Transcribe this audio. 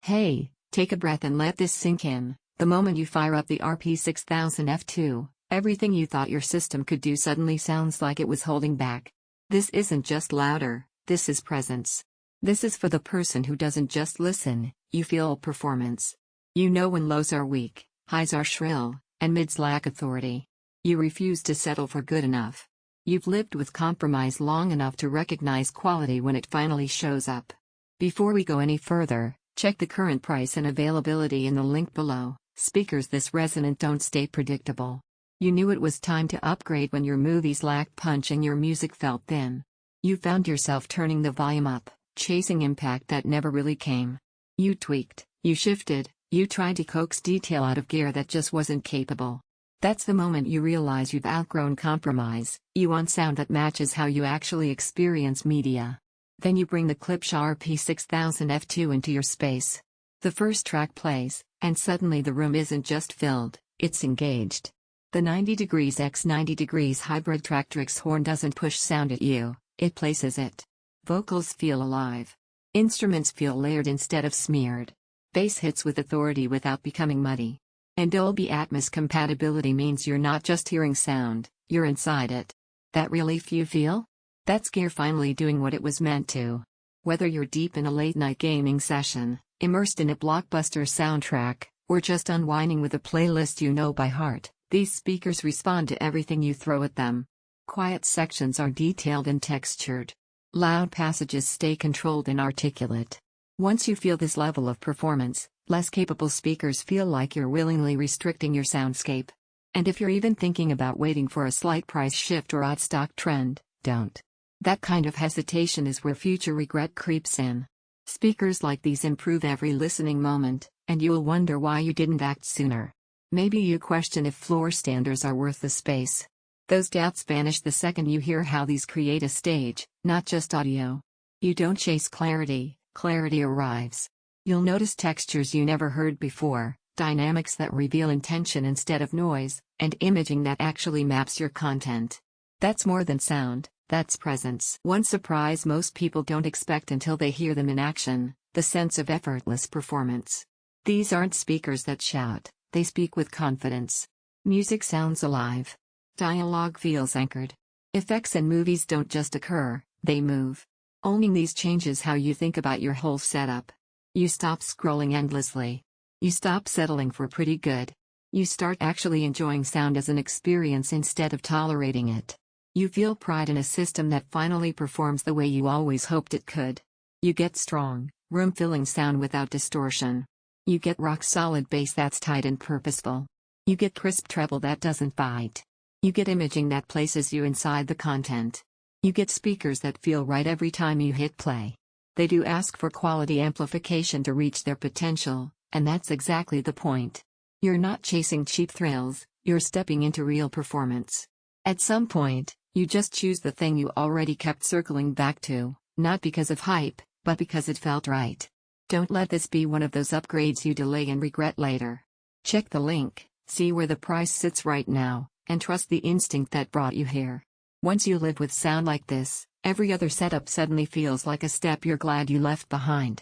Hey, take a breath and let this sink in. The moment you fire up the RP-6000F II, everything you thought your system could do suddenly sounds like it was holding back. This isn't just louder, this is presence. This is for the person who doesn't just listen, you feel performance. You know when lows are weak, highs are shrill, and mids lack authority. You refuse to settle for good enough. You've lived with compromise long enough to recognize quality when it finally shows up. Before we go any further, check the current price and availability in the link below. Speakers this resonant don't stay predictable. You knew it was time to upgrade when your movies lacked punch and your music felt thin. You found yourself turning the volume up, chasing impact that never really came. You tweaked, you shifted, you tried to coax detail out of gear that just wasn't capable. That's the moment you realize you've outgrown compromise. You want sound that matches how you actually experience media. Then you bring the Klipsch RP-6000F II into your space. The first track plays, and suddenly the room isn't just filled, it's engaged. The 90 degrees x 90 degrees Hybrid Tractrix Horn doesn't push sound at you, it places it. Vocals feel alive. Instruments feel layered instead of smeared. Bass hits with authority without becoming muddy. And Dolby Atmos compatibility means you're not just hearing sound, you're inside it. That relief you feel? That's gear finally doing what it was meant to. Whether you're deep in a late-night gaming session, immersed in a blockbuster soundtrack, or just unwinding with a playlist you know by heart, these speakers respond to everything you throw at them. Quiet sections are detailed and textured. Loud passages stay controlled and articulate. Once you feel this level of performance, less capable speakers feel like you're willingly restricting your soundscape. And if you're even thinking about waiting for a slight price shift or odd stock trend, don't. That kind of hesitation is where future regret creeps in. Speakers like these improve every listening moment, and you'll wonder why you didn't act sooner. Maybe you question if floor standers are worth the space. Those doubts vanish the second you hear how these create a stage, not just audio. You don't chase clarity, clarity arrives. You'll notice textures you never heard before, dynamics that reveal intention instead of noise, and imaging that actually maps your content. That's more than sound. That's presence. One surprise most people don't expect until they hear them in action, the sense of effortless performance. These aren't speakers that shout, they speak with confidence. Music sounds alive. Dialogue feels anchored. Effects in movies don't just occur, they move. Owning these changes how you think about your whole setup. You stop scrolling endlessly. You stop settling for pretty good. You start actually enjoying sound as an experience instead of tolerating it. You feel pride in a system that finally performs the way you always hoped it could. You get strong, room-filling sound without distortion. You get rock-solid bass that's tight and purposeful. You get crisp treble that doesn't bite. You get imaging that places you inside the content. You get speakers that feel right every time you hit play. They do ask for quality amplification to reach their potential, and that's exactly the point. You're not chasing cheap thrills, you're stepping into real performance. At some point, you just choose the thing you already kept circling back to, not because of hype, but because it felt right. Don't let this be one of those upgrades you delay and regret later. Check the link, see where the price sits right now, and trust the instinct that brought you here. Once you live with sound like this, every other setup suddenly feels like a step you're glad you left behind.